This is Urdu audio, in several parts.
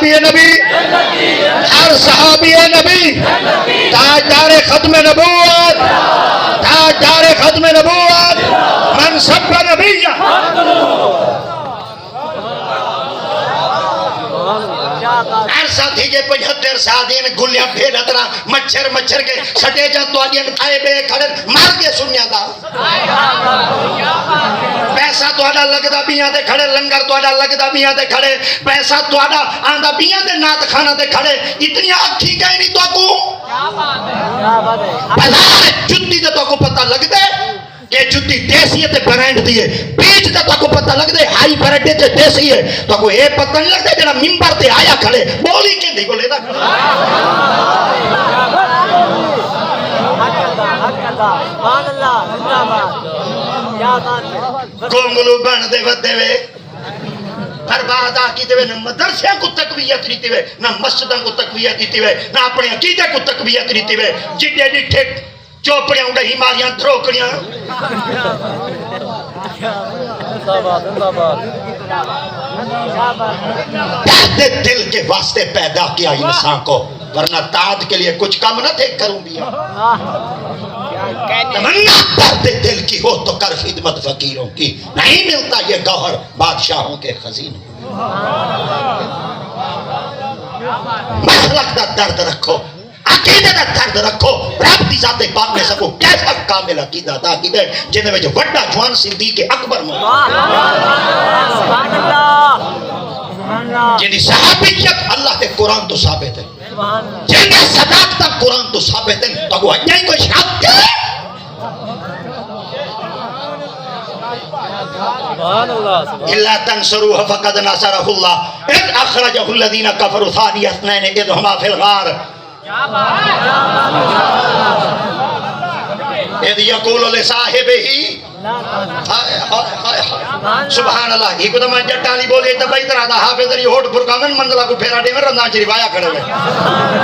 صحابی نبی ہر صحابی نبی تاجدار ختم نبوت تاجدار ختم نبوت منصب نبی ہر ساتھی کے 75 سال دین گلیاں پھیل اترا مچھر کے سٹے جا تو آدین کھائے بے کھڑے مار کے سنیا دا پیسہ تو آڈا لگدا بیاں دے کھڑے لنگر تو آڈا لگدا بیاں دے کھڑے پیسہ تو آڈا آندہ بیاں دے نات کھانا دے کھڑے اتنی آکھی گئے نہیں تو آکو بازار جتی دے تو آکو پتہ لگ دے کہ جتی دیسی ہے تے برینڈ دیئے بیچ دے تو آکو پتہ لگ دے ہائی برینڈ تے دیسی ہے تو آکو اے پتہ نہیں لگ دے جنہا ممبر تے آیا کھڑے بولی کے دی بولے دا گونگلو بن دے ودے وے برباد آکی دے وے نہ مدرسے کو تقویت دیتی وے نہ مسجدوں کو تقویت دیتی وے نہ اپنے عقیدے کو تقویت دیتی وے جڑے ڈٹھے چوپڑیاں اونڈے ہماریاں دھروکڑیاں درد دل کے واسطے پیدا کیا انسان کو ورنہ داد کے لیے کچھ کم نہ تھے کروں بھی تمنا درد دل کی ہو تو کر خدمت فقیروں کی نہیں ملتا یہ گوہر بادشاہوں کے خزینے مسلک دا درد رکھو عقیدے دا درد رکھو رب دی ذات پاک میں سکو کیسا کامل عقیدہ دا عقیدہ جنہیں میں جو وڈا جوان صدیق اکبر میں جنہیں صحابیت اللہ کے قرآن تو ثابت ہے جنہیں صداقت قرآن تو ثابت ہے تو وہ اجنائی کوئی شاہد کیا ہے إِلَّا تَنْصُرُوهُ فَقَدْ نَصَرَهُ اللَّهُ إِذْ أَخْرَجَهُ الَّذِينَ كَفَرُوا ثَانِيَ اثْنَيْنِ إِذْ هُمَا فِي الْغَارِ إِذْ يَقُولُ لِصَاحِبِهِ سبحان اللہ ہی کو دمان جٹالی بولے تبائی طرح دا حافظ علی ہوٹ فرقامن منزلہ کو پھیرا دے میں رمضان شریف آیا کھڑے ہوئے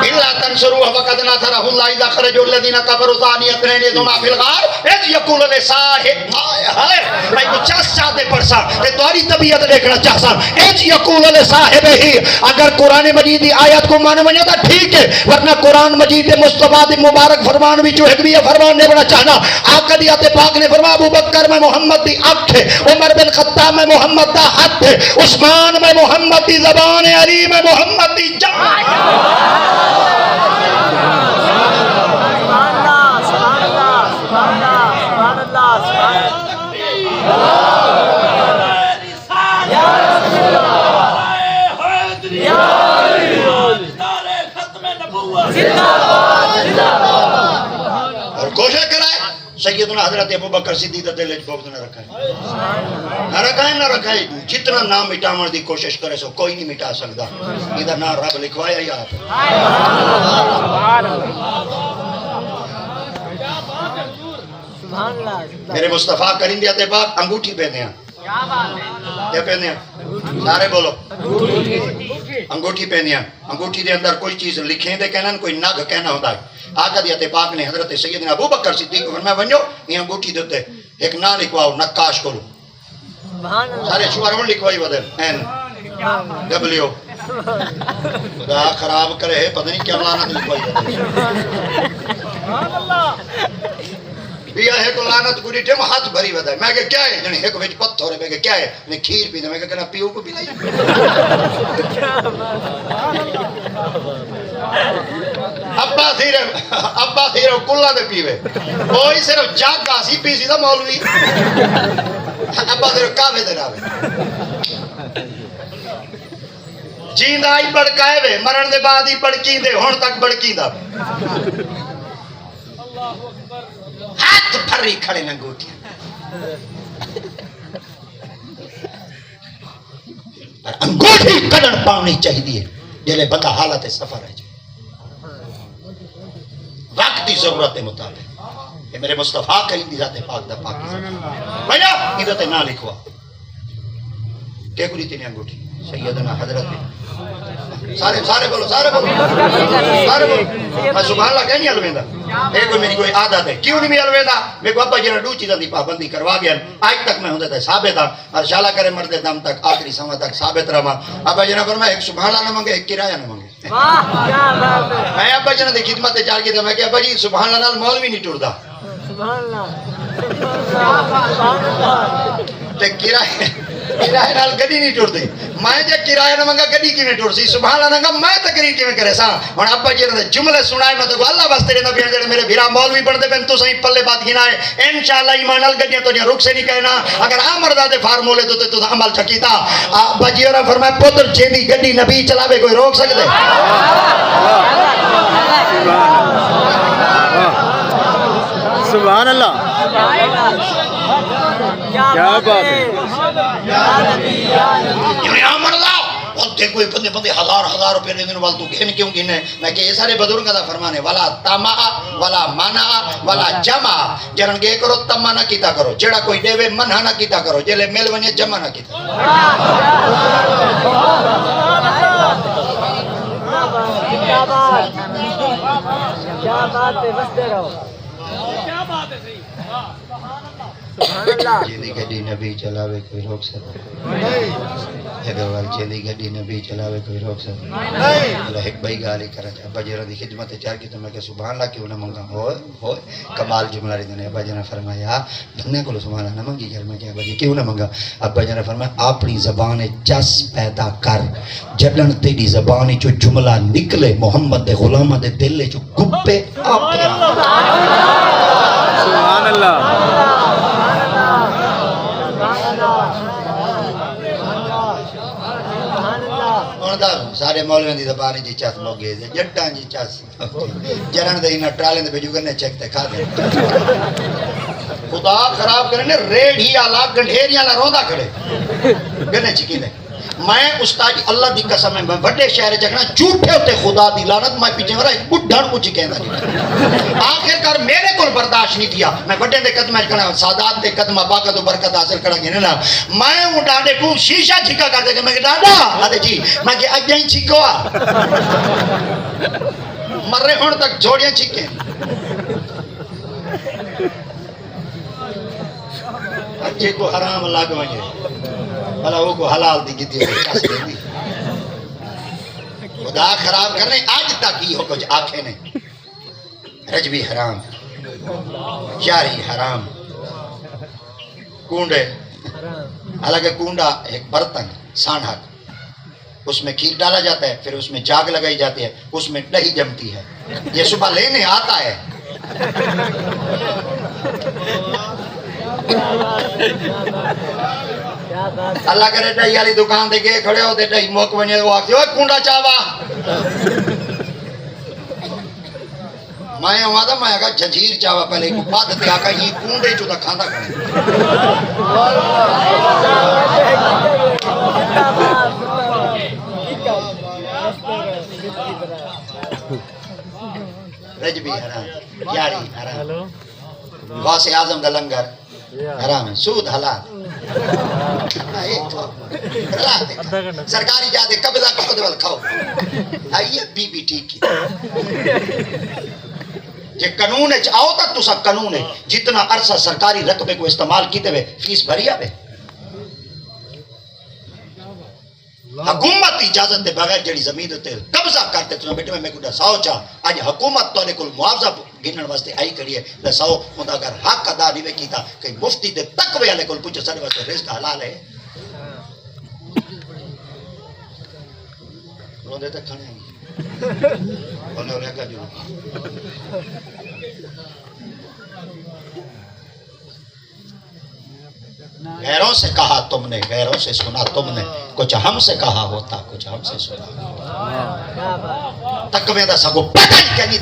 إِلَّا تَنْصُرُوهُ فَقَدْ نَصَرَهُ اللَّهُ إِذْ أَخْرَجَهُ الَّذِينَ كَفَرُوا ثَانِيَ اثْنَيْنِ إِذْ هُمَا فِي الْغَارِ إِذْ يَقُولُ لِصَاحِبِهِ میں کو چاس چاہتے پڑھسا کہ تمہاری طبیعت دیکھنا چاہسا إِذْ يَقُولُ لِصَاحِبِهِ اگر قرآن مجید آیت کو مانے بنیا تھا ٹھیک ہے ورنہ قرآن مجید مصطفیٰ مبارک فرمان بھی جو ایک بھی فرمان نے بنا چاہنا آقا دیات پاک نے فرما ابو بکر میں محمد دی اکھ ہے عمر بن خطاب میں محمد دا حد ہے عثمان میں محمد دی زبان ہے علی میں محمد دی جان اور کوشش کرائے سیدنا حضرت ابو بکر صدیق دل بغض نہ رکھا ہے نہ رکھا ہے جتنا نام مٹاون دی کوشش کرے سو کوئی نہیں مٹا سکتا ادھر نہ رب لکھوایا یا میرے مصطفیٰ کریم دی عطا پاک انگوٹھی پہنے ہیں کیا پہنے ہیں سارے بولو انگوٹھی پہنے ہیں انگوٹھی دے اندر کوئی چیز لکھیں دے کہنا کوئی نگ کہنا ہوتا ہے آقا دی عطا پاک نے حضرت سیدنا ابو بکر صدیق کو فرمایا ونجو یہ انگوٹھی دیتے ایک نا لکھواؤ نقاش کرو سارے شوارمن لکھوائی ودن این ڈبلیو خدا خراب کرے پتہ نہیں کیا لعنت لکھوائی ودن بیا ہے کو لعنت گری ٹیم ہاتھ بھری ودا ہے میں کہ کیا ہے جنے ایک وچ پتھر ہے میں کہ کیا ہے نے کھیر پی دے میں کہ کہنا پیو کو بھی نہیں ابا تھیرے کلا دے پیوے وہی صرف جاگ گاسی پیسی دا مولوی ابا تھیرے کعوے دے راوے جیندہ آئی بڑکائے وے مرن دے بعد ہی بڑکی دے ہون تک بڑکی دا ہاتھ بھری کھڑے ننگوٹیاں انگوٹھی کڑن پاؤنی چاہیے جلے بندہ حالت سفر ہے وقت کی ضرورت مطابق یہ میرے مصطفیٰ کریم دی ذات پاک دا پاک بھیا ادھر تے نہ لکھوا کہ کوئی تیری انگوٹھی سیدنا حضرت سارے بولو سارے بولو میں سبحان اللہ کہیں نہیں الویندہ ایک کوئی میری کوئی عادت ہے کیوں نہیں میں الویندہ میں کو ابا جنہا دو چیزیں دی پابندی کروا گیا آج تک میں ہوندہ تھا ثابت ہاں اور شالہ کرے مردے دم تک آخری سمہ تک ثابت رہا ابا جنہا فرمایا ایک سبحان اللہ نہ مانگے ایک کرایہ نہ مانگے میں ابا جنہا دی خدمت چار کی تھا میں کہ ابا جی سبحان اللہ نال مولوی نہیں ٹوڑ دا تے کرایہ نال گڑی نہیں ٹوڑ دی میں جے کرایہ نہ مانگا گڑی کی میں ٹوڑ سی سبحان اللہ نہ میں تقریر کی میں کرے سا اور ابا جی نے جملے سنائے میں تو اللہ بس تیرے نبی جڑے میرے بھرا مولوی بن دے پن تو صحیح پلے بات گنا ہے انشاءاللہ ایمان نال گڈیاں تو رک سے نہیں کہنا اگر امر دے فارمولے تو عمل چکیتا ابا جی نے فرمایا پتر جیندی گڈی نبی چلاوے کوئی روک سکدے سبحان اللہ کیا بات ہے امر لاؤ اور دیکھو یہ بندے ہزار روپے دینے والے تو گھن کیوں گھنے میں کہ یہ سارے بدروں کا فرمانے والا تما والا مانا والا جمع جرن گے کرو تما نہ کیتا کرو جڑا کوئی دیوے منہ نہ کیتا کرو جلے میل ونجے جمع نہ کیتا کیا بات ہے بستے رہو کیا بات ہے صحیح جیندی گڈی نبی چلاوے کوئی روک سکتا اگروال جیندی گڈی نبی چلاوے کوئی روک سکتا اللہ ایک بھائی گالی کرا چاہا ابا جی دی خدمت چار کی تو میں کہ سبحان اللہ کیوں نہ منگا ہوئے کمال جملہ رہی دینے ابا جی نے فرمایا بندے کو سبحان اللہ نہ منگی گھر میں کہ ابا جی کیوں نہ منگا ابا جی نے فرمایا اپنی زبان چس پیدا کر جلن تیری زبان جو جملہ نکلے محمد دے غلامہ دے دل جو گپے آپ سبحان اللہ سارے مولوین دی زبانی جی چاس موگے دے جٹان جی چاس جرن دے انہا ٹرالیں دے بیجو گرنے چیک تے کھا دے خدا خراب کرنے ریڈ ہی آلا گنڈھیری آلا روندہ کھڑے گرنے چکی دے میں استاد اللہ دی قسم میں بڑے شہر جگنا جھوٹے ہوتے خدا دی لعنت میں پیچھے ورا ایک بڈھڑ کچھ کہندا نہیں آخر کر میرے کو برداشت نہیں کیا میں بڑے دے قدم کنا سادات دے قدم باقت و برکت حاصل کرا گے نا میں وہ ڈاڈے کو شیشہ چھکا کر دے کہ میں کہ ڈاڈا آدھے جی میں کہ اج جائیں چھکوا مرے ہون تک جوڑیاں چھکیں اچھے کو حرام اللہ کو مجھے بھلا وہ کو حلال دی گی دی خدا خراب کرنے آج تک ہی ہو کچھ آنکھیں نے رجبی حرام یاری حرام کونڈے حالانکہ کونڈا ایک برتن سانحک اس میں کھیر ڈالا جاتا ہے پھر اس میں جاگ لگائی جاتی ہے اس میں دہی جمتی ہے یہ صبح لینے آتا ہے اللہ کرے ڈائی والی دکان دے گئے کھڑے ہوتے ڈائی موک بنے وہ آکتے ہوئے کونڈا چاوا میں ہوا تھا میں آگا جھنجیر چاوا پہلے ایک بات تے آکا یہ کونڈے چودہ کھاندہ کھڑے رجبی حرام یاری حرام غوث اعظم دا لنگر حرام ہے سود حلال سرکاری جاتے قبضہ کھو دے وال کھاؤ آئیے بی بی ٹھیک کی یہ قانون ہے آؤ تک تو سب قانون ہے جتنا عرصہ سرکاری رقبے کو استعمال کیتے ہوئے فیس بھری آوے حکومت اجازت دے بغیر جڑی زمین ہوتے قبضہ کرتے تو بیٹے میں کو دساؤ چاہ آج حکومت تو نے کل معاوضہ گنن واسطے آئی کری ہے دساؤ خدا اگر حق ادا نہیں کیتا کہ مفتی دے تقوی والے کل پوچھو سارے واسطے رزق حلال ہے روندے تک کھانے ہیں انہوں نے کہا جو غیروں سے کہا تم نے غیروں سے سنا تم نے کچھ ہم سے کہا ہوتا کچھ ہم سے سنا تقوی دا سگو پتہ نہیں